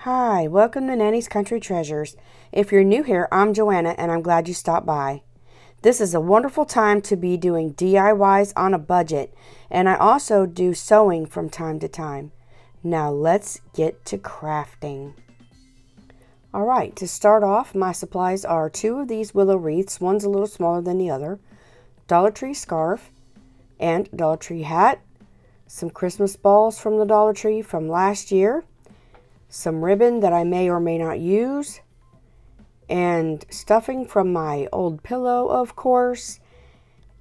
Hi, welcome to Nanny's Country Treasures. If you're new here, I'm Joanna and I'm glad you stopped by. This is a wonderful time to be doing DIYs on a budget, and I also do sewing from time to time. Now let's get to crafting. Alright, to start off, my supplies are 2 of these willow wreaths. One's a little smaller than the other. Dollar Tree scarf and Dollar Tree hat. Some Christmas balls from the Dollar Tree from last year. Some ribbon that I may or may not use, and stuffing from my old pillow, of course,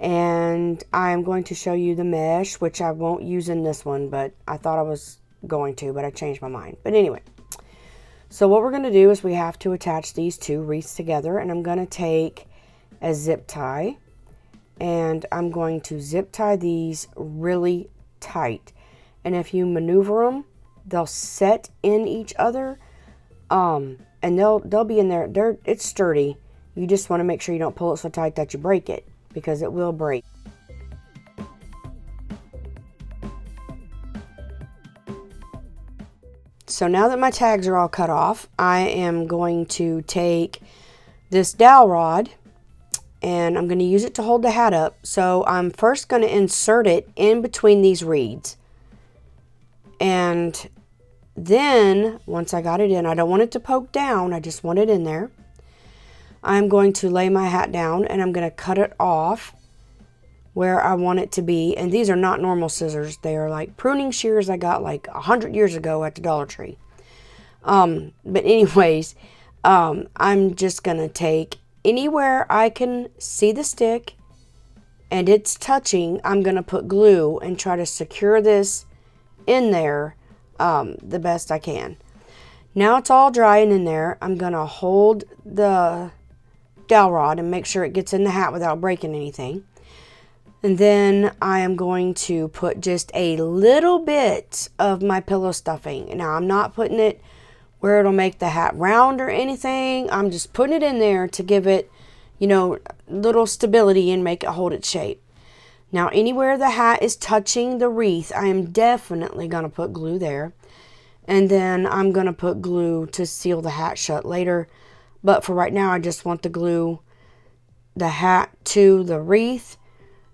and I'm going to show you the mesh, which I won't use in this one, but I thought I was going to, but I changed my mind. But anyway, so what we're going to do is we have to attach these 2 wreaths together, and I'm going to take a zip tie, and I'm going to zip tie these really tight, and if you maneuver them, they'll set in each other, and they'll be in there. It's sturdy. You just want to make sure you don't pull it so tight that you break it, because it will break. So now that my tags are all cut off, I am going to take this dowel rod and I'm going to use it to hold the hat up. So I'm first going to insert it in between these reeds. And then, once I got it in, I don't want it to poke down, I just want it in there. I'm going to lay my hat down and I'm going to cut it off where I want it to be. And these are not normal scissors. They are like pruning shears I got like 100 years ago at the Dollar Tree. But anyways, I'm just going to take anywhere I can see the stick and it's touching, I'm going to put glue and try to secure this in there the best I can. Now it's all dry and in there, I'm going to hold the dowel rod and make sure it gets in the hat without breaking anything. And then I am going to put just a little bit of my pillow stuffing. Now I'm not putting it where it'll make the hat round or anything. I'm just putting it in there to give it, little stability and make it hold its shape. Now, anywhere the hat is touching the wreath, I am definitely going to put glue there. And then I'm going to put glue to seal the hat shut later. But for right now, I just want to glue the hat to the wreath.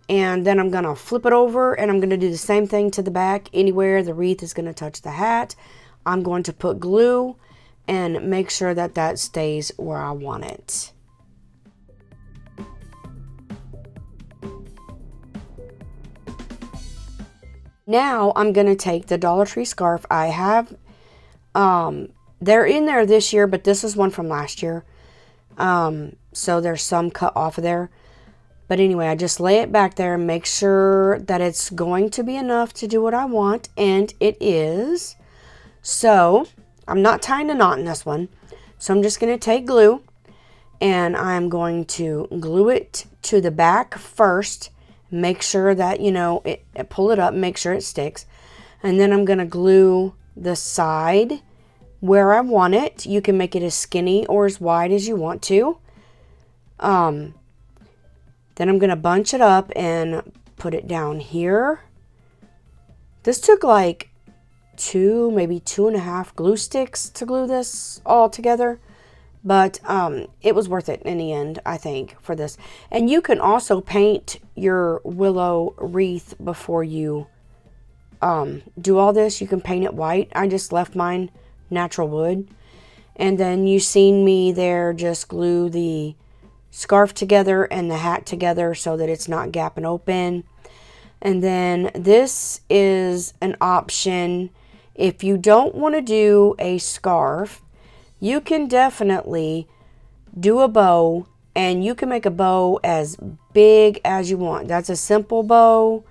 And then I'm going to flip it over and I'm going to do the same thing to the back. Anywhere the wreath is going to touch the hat, I'm going to put glue and make sure that that stays where I want it. Now I'm going to take the Dollar Tree scarf I have. They're in there this year, but this is one from last year. So there's some cut off of there. But anyway, I just lay it back there and make sure that it's going to be enough to do what I want. And it is. So I'm not tying a knot in this one. So I'm just going to take glue. And I'm going to glue it to the back first. Make sure that, pull it up, make sure it sticks. And then I'm going to glue the side where I want it. You can make it as skinny or as wide as you want to. Then I'm going to bunch it up and put it down here. This took like 2, maybe 2.5 glue sticks to glue this all together. But it was worth it in the end, I think, for this. And you can also paint your willow wreath before you do all this. You can paint it white. I just left mine natural wood. And then you seen me there just glue the scarf together and the hat together so that it's not gapping open. And then this is an option. If you don't want to do a scarf, you can definitely do a bow, and you can make a bow as big as you want. That's a simple bow,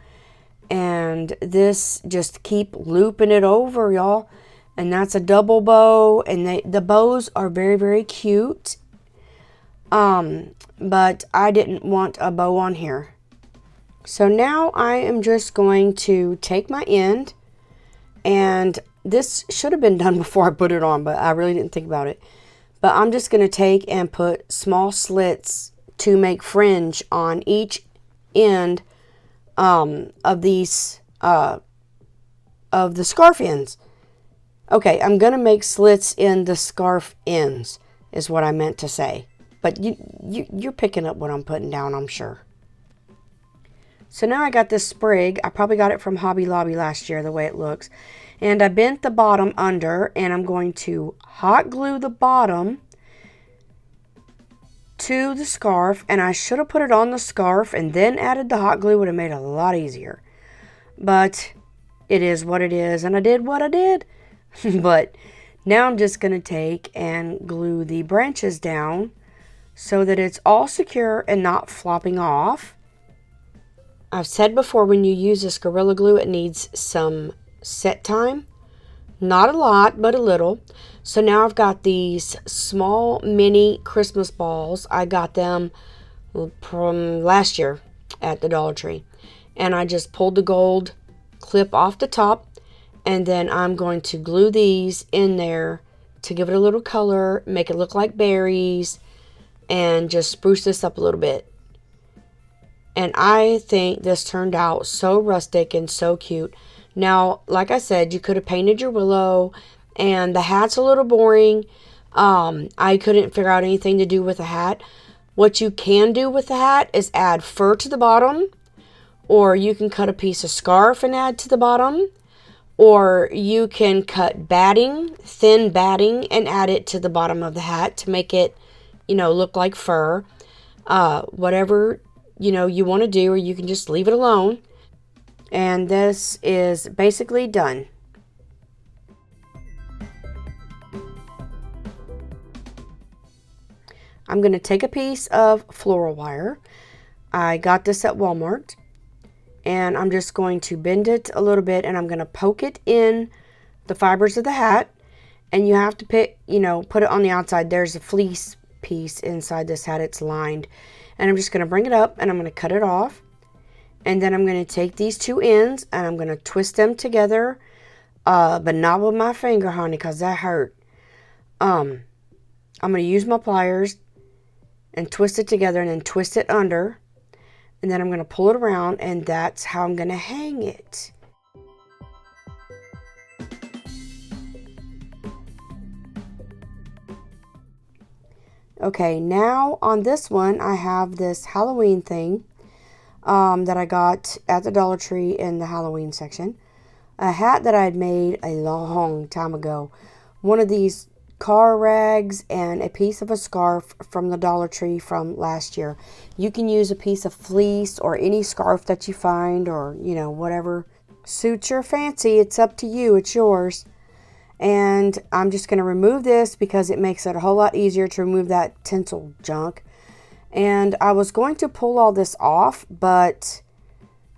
and this, just keep looping it over, y'all. And that's a double bow, and the bows are very, very cute. But I didn't want a bow on here. So now I am just going to take my end, and this should have been done before I put it on, but I really didn't think about it. But I'm just going to take and put small slits to make fringe on each end of these, of the scarf ends. Okay, I'm going to make slits in the scarf ends, is what I meant to say. But you're picking up what I'm putting down, I'm sure. So now I got this sprig. I probably got it from Hobby Lobby last year, the way it looks. And I bent the bottom under, and I'm going to hot glue the bottom to the scarf. And I should have put it on the scarf and then added the hot glue. Would have made it a lot easier. But it is what it is, and I did what I did. But now I'm just going to take and glue the branches down so that it's all secure and not flopping off. I've said before, when you use this Gorilla Glue, it needs some set time. Not a lot, but a little. So now I've got these small mini Christmas balls. I got them from last year at the Dollar Tree. And I just pulled the gold clip off the top. And then I'm going to glue these in there to give it a little color, make it look like berries, and just spruce this up a little bit. And I think this turned out so rustic and so cute. Now, like I said, you could have painted your willow, and the hat's a little boring. I couldn't figure out anything to do with the hat. What you can do with the hat is add fur to the bottom, or you can cut a piece of scarf and add to the bottom, or you can cut batting, thin batting, and add it to the bottom of the hat to make it, look like fur. Whatever you want to do, or you can just leave it alone. And this is basically done. I'm going to take a piece of floral wire. I got this at Walmart, and I'm just going to bend it a little bit, and I'm going to poke it in the fibers of the hat. And you have to put it on the outside. There's a fleece piece inside this hat. It's lined. And I'm just going to bring it up, and I'm going to cut it off. And then I'm going to take these two ends, and I'm going to twist them together. But not with my finger, honey, because that hurt. I'm going to use my pliers and twist it together, and then twist it under. And then I'm going to pull it around, and that's how I'm going to hang it. Okay, now on this one, I have this Halloween thing that I got at the Dollar Tree in the Halloween section. A hat that I had made a long time ago. One of these car rags and a piece of a scarf from the Dollar Tree from last year. You can use a piece of fleece or any scarf that you find, or, whatever suits your fancy. It's up to you. It's yours. And I'm just going to remove this because it makes it a whole lot easier to remove that tinsel junk. And I was going to pull all this off, but,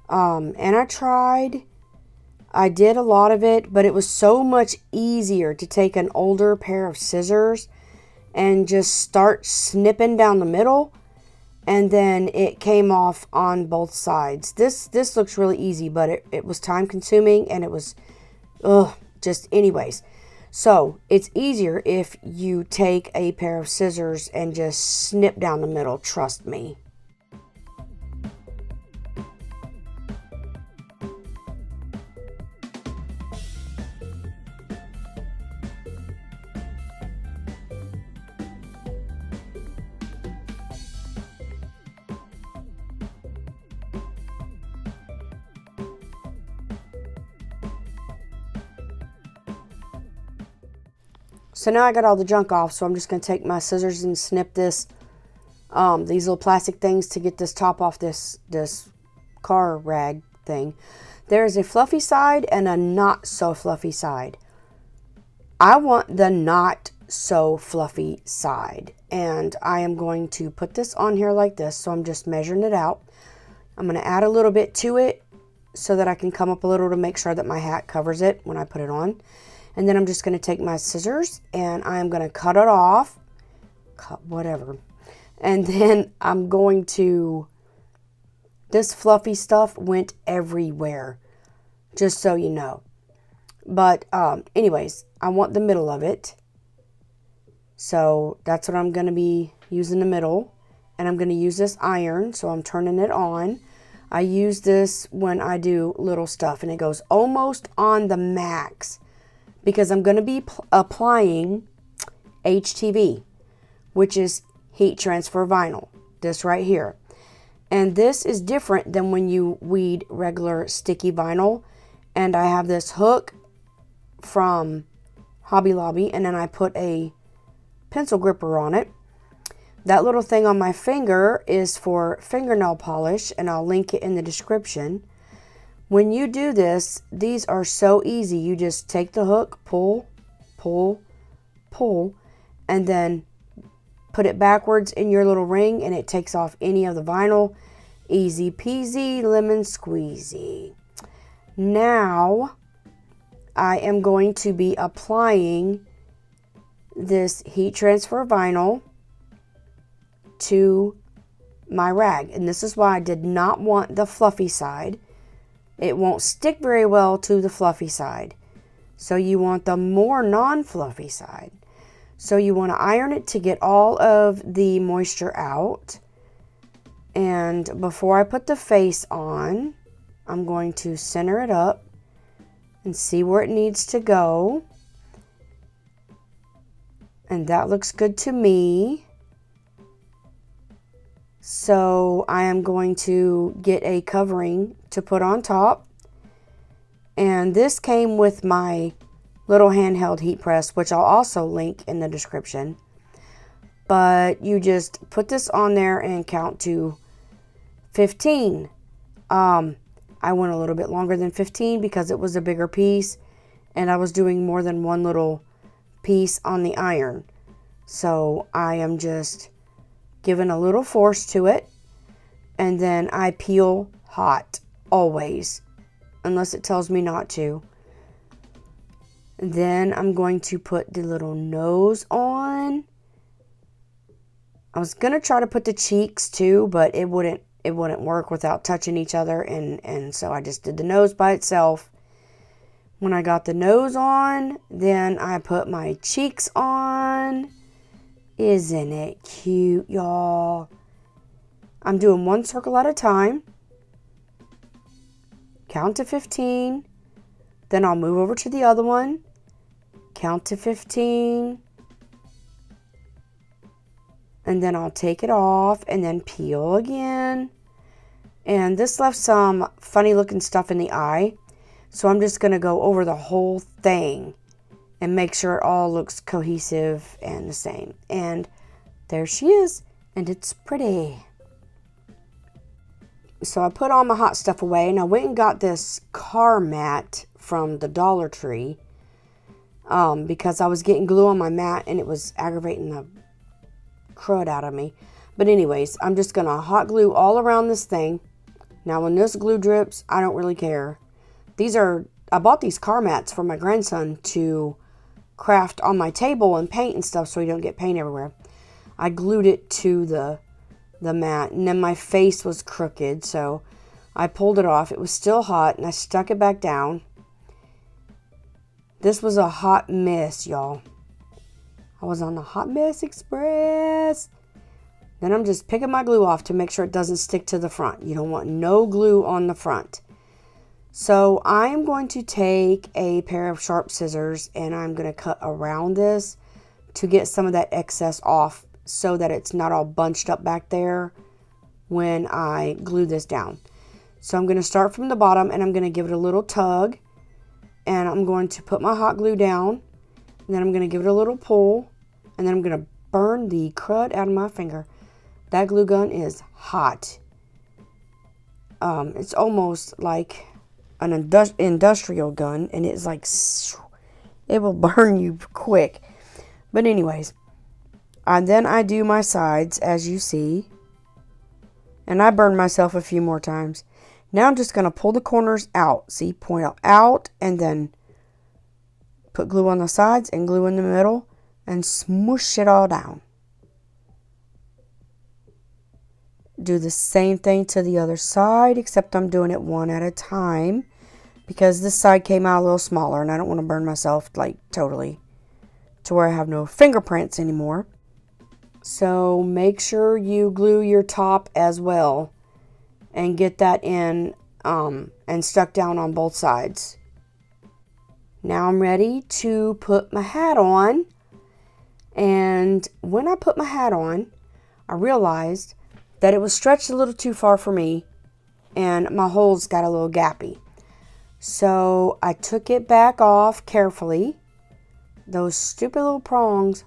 and I tried. I did a lot of it, but it was so much easier to take an older pair of scissors and just start snipping down the middle. And then it came off on both sides. This looks really easy, but it was time consuming, and it was, just anyways. So it's easier if you take a pair of scissors and just snip down the middle, trust me. So now I got all the junk off, so I'm just going to take my scissors and snip these little plastic things to get this top off this car rag thing. There is a fluffy side and a not so fluffy side. I want the not so fluffy side, and I am going to put this on here like this, so I'm just measuring it out. I'm going to add a little bit to it so that I can come up a little to make sure that my hat covers it when I put it on. And then I'm just going to take my scissors and I'm going to cut it off. Whatever. And then I'm going to... This fluffy stuff went everywhere. Just so you know. But anyways, I want the middle of it. So that's what I'm going to be using, the middle. And I'm going to use this iron. So I'm turning it on. I use this when I do little stuff. And it goes almost on the max. because I'm going to be applying HTV, which is heat transfer vinyl, this right here. And this is different than when you weed regular sticky vinyl. And I have this hook from Hobby Lobby, and then I put a pencil gripper on it. That little thing on my finger is for fingernail polish, and I'll link it in the description. When you do this, these are so easy. You just take the hook, pull, pull, pull, and then put it backwards in your little ring, and it takes off any of the vinyl. Easy peasy, lemon squeezy. Now, I am going to be applying this heat transfer vinyl to my rag. And this is why I did not want the fluffy side. It won't stick very well to the fluffy side. So you want the more non-fluffy side. So you want to iron it to get all of the moisture out. And before I put the face on, I'm going to center it up and see where it needs to go. And that looks good to me. So I am going to get a covering to put on top. And this came with my little handheld heat press, which I'll also link in the description. But you just put this on there and count to 15. I went a little bit longer than 15 because it was a bigger piece, and I was doing more than one little piece on the iron. So I am just giving a little force to it, and then I peel hot always, unless it tells me not to. Then I'm going to put the little nose on. I was going to try to put the cheeks too, but it wouldn't work without touching each other, and so I just did the nose by itself. When I got the nose on, then I put my cheeks on. Isn't it cute, y'all? I'm doing one circle at a time. Count to 15. Then I'll move over to the other one. Count to 15. And then I'll take it off and then peel again. And this left some funny looking stuff in the eye. So I'm just going to go over the whole thing and make sure it all looks cohesive and the same. And there she is. And it's pretty. So I put all my hot stuff away, and I went and got this car mat from the Dollar Tree because I was getting glue on my mat and it was aggravating the crud out of me. But anyways, I'm just going to hot glue all around this thing. Now when this glue drips, I don't really care. I bought these car mats for my grandson to craft on my table and paint and stuff so he don't get paint everywhere. I glued it to the mat, and then my face was crooked, so I pulled it off. It was still hot, and I stuck it back down. This was a hot mess, y'all. I was on the Hot Mess Express. Then I'm just picking my glue off to make sure it doesn't stick to the front. You don't want no glue on the front. So I'm going to take a pair of sharp scissors, and I'm going to cut around this to get some of that excess off so that it's not all bunched up back there when I glue this down. So I'm going to start from the bottom, and I'm going to give it a little tug, and I'm going to put my hot glue down, and then I'm going to give it a little pull, and then I'm going to burn the crud out of my finger. That glue gun is hot. It's almost like an industrial gun, and it's like, it will burn you quick. But anyways, and then I do my sides, as you see, and I burn myself a few more times. Now I'm just going to pull the corners out. See, point out, and then put glue on the sides and glue in the middle, and smoosh it all down. Do the same thing to the other side, except I'm doing it one at a time because this side came out a little smaller, and I don't want to burn myself like totally to where I have no fingerprints anymore. So make sure you glue your top as well and get that in and stuck down on both sides. Now I'm ready to put my hat on. And when I put my hat on, I realized that it was stretched a little too far for me and my holes got a little gappy. So I took it back off carefully. Those stupid little prongs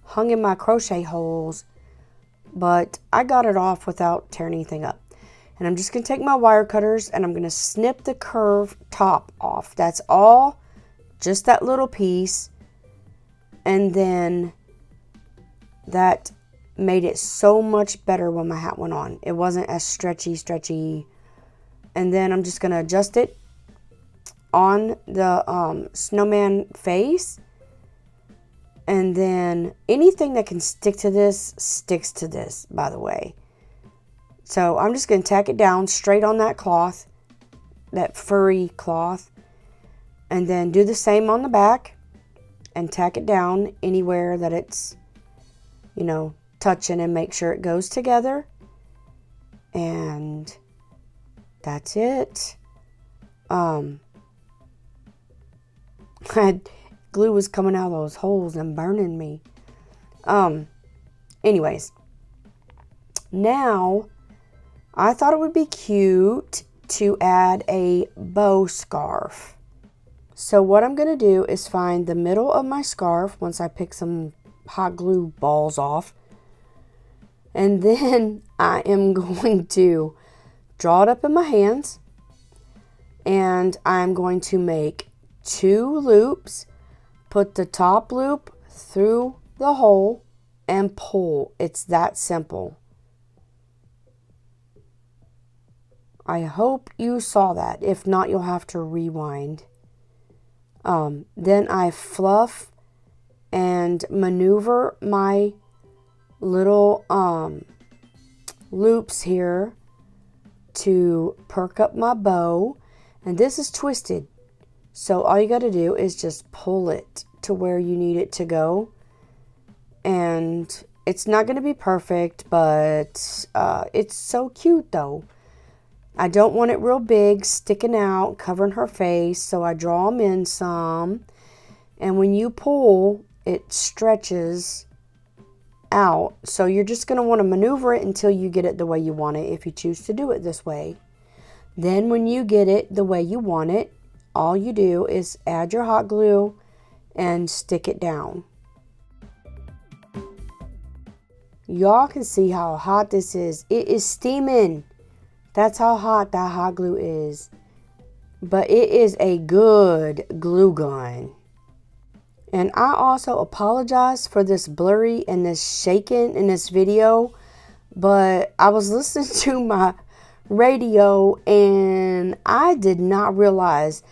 hung in my crochet holes, but I got it off without tearing anything up. And I'm just going to take my wire cutters and I'm going to snip the curved top off. That's all, just that little piece. And then that made it so much better when my hat went on. It wasn't as stretchy. And then I'm just going to adjust it on the snowman face. And then anything that can stick to this sticks to this, by the way. So I'm just going to tack it down straight on that cloth, that furry cloth. And then do the same on the back and tack it down anywhere that it's, you know, touching, and make sure it goes together. And that's it. Glue was coming out of those holes and burning me. Anyways, now I thought it would be cute to add a bow scarf. So what I'm going to do is find the middle of my scarf once I pick some hot glue balls off. And then I am going to draw it up in my hands. And I'm going to make 2 loops. Put the top loop through the hole and pull. It's that simple. I hope you saw that. If not, you'll have to rewind. Then I fluff and maneuver my little loops here to perk up my bow. And this is twisted. So all you got to do is just pull it to where you need it to go. And it's not going to be perfect, but it's so cute though. I don't want it real big, sticking out, covering her face, so I draw them in some. And when you pull, it stretches out. So you're just going to want to maneuver it until you get it the way you want it, if you choose to do it this way. Then when you get it the way you want it, all you do is add your hot glue and stick it down. Y'all can see how hot this is. It is steaming. That's how hot that hot glue is. But it is a good glue gun. And I also apologize for this blurry and this shaking in this video. But I was listening to my radio and I did not realize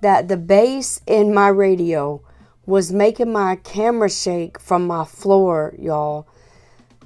that the bass in my radio was making my camera shake from my floor, y'all.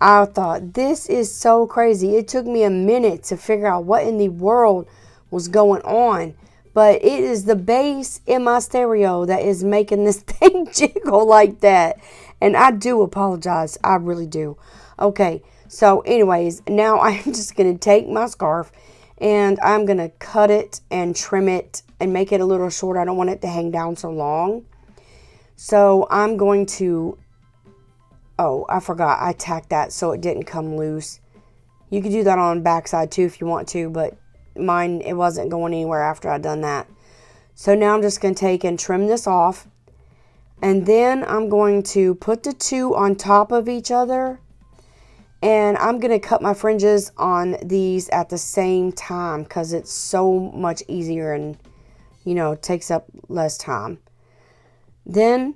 I thought, this is so crazy. It took me a minute to figure out what in the world was going on. But it is the bass in my stereo that is making this thing jiggle like that. And I do apologize. I really do. Okay, so anyways, now I'm just going to take my scarf and I'm going to cut it and trim it and make it a little short. I don't want it to hang down so long. So I'm going to... Oh, I forgot. I tacked that so it didn't come loose. You could do that on the backside too if you want to, but mine, it wasn't going anywhere after I'd done that. So now I'm just going to take and trim this off. And then I'm going to put the 2 on top of each other. And I'm going to cut my fringes on these at the same time because it's so much easier and, you know, takes up less time. Then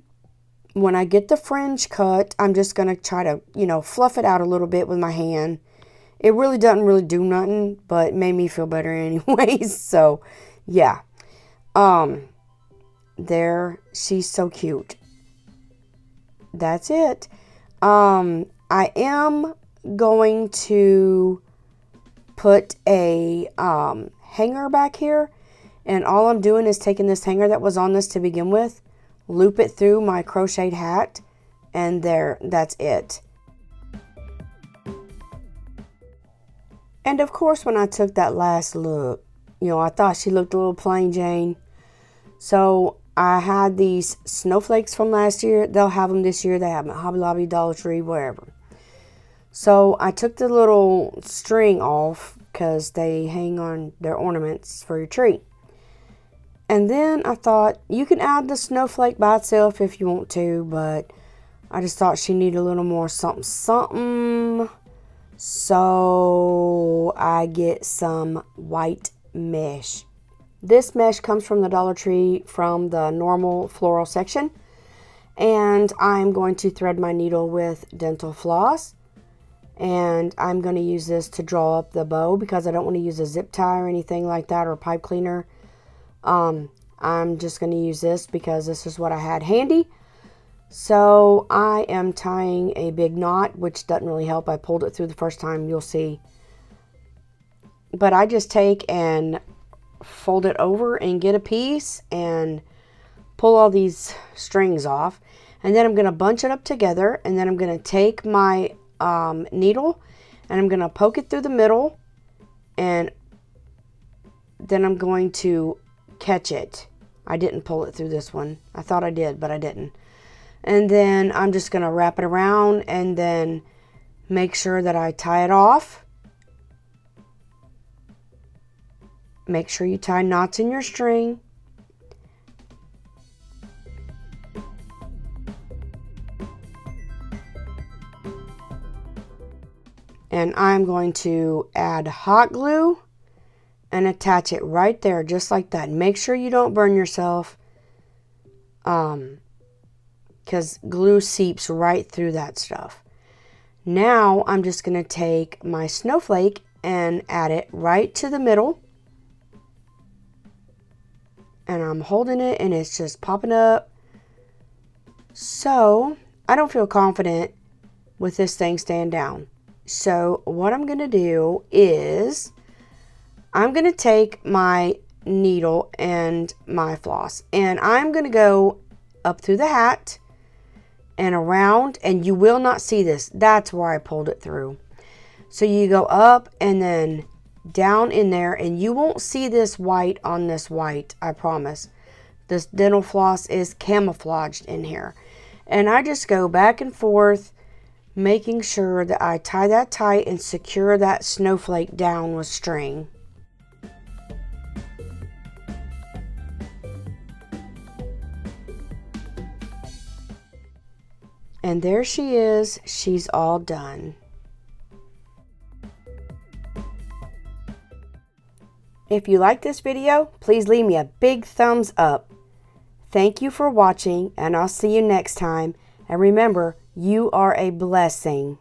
when I get the fringe cut, I'm just going to try to, you know, fluff it out a little bit with my hand. It really doesn't really do nothing, but it made me feel better anyways. So, yeah. There, she's so cute. That's it. I am going to put a hanger back here. And all I'm doing is taking this hanger that was on this to begin with, loop it through my crocheted hat, and there, that's it. And of course, when I took that last look, you know, I thought she looked a little plain Jane. So I had these snowflakes from last year. They'll have them this year. They have them at Hobby Lobby, Dollar Tree, wherever. So I took the little string off because they hang on their ornaments for your tree. And then I thought you can add the snowflake by itself if you want to, but I just thought she needed a little more something something. So I get some white mesh. This mesh comes from the Dollar Tree from the normal floral section. And I'm going to thread my needle with dental floss. And I'm going to use this to draw up the bow because I don't want to use a zip tie or anything like that, or pipe cleaner. I'm just going to use this because this is what I had handy. So I am tying a big knot, which doesn't really help. I pulled it through the first time, you'll see. But I just take and fold it over and get a piece and pull all these strings off. And then I'm going to bunch it up together, and then I'm going to take my needle and I'm going to poke it through the middle, and then I'm going to catch it. I didn't pull it through this one. I thought I did, but I didn't. And then I'm just going to wrap it around and then make sure that I tie it off. Make sure you tie knots in your string. And I'm going to add hot glue and attach it right there, just like that. Make sure you don't burn yourself, because glue seeps right through that stuff. Now I'm just going to take my snowflake and add it right to the middle. And I'm holding it and it's just popping up. So I don't feel confident with this thing staying down. So what I'm going to do is I'm going to take my needle and my floss, and I'm going to go up through the hat and around, and you will not see this. That's where I pulled it through. So you go up and then down in there, and you won't see this white on this white, I promise. This dental floss is camouflaged in here. And I just go back and forth, making sure that I tie that tight and secure that snowflake down with string. And there she is. She's all done. If you like this video, please leave me a big thumbs up. Thank you for watching, and I'll see you next time. And remember, you are a blessing.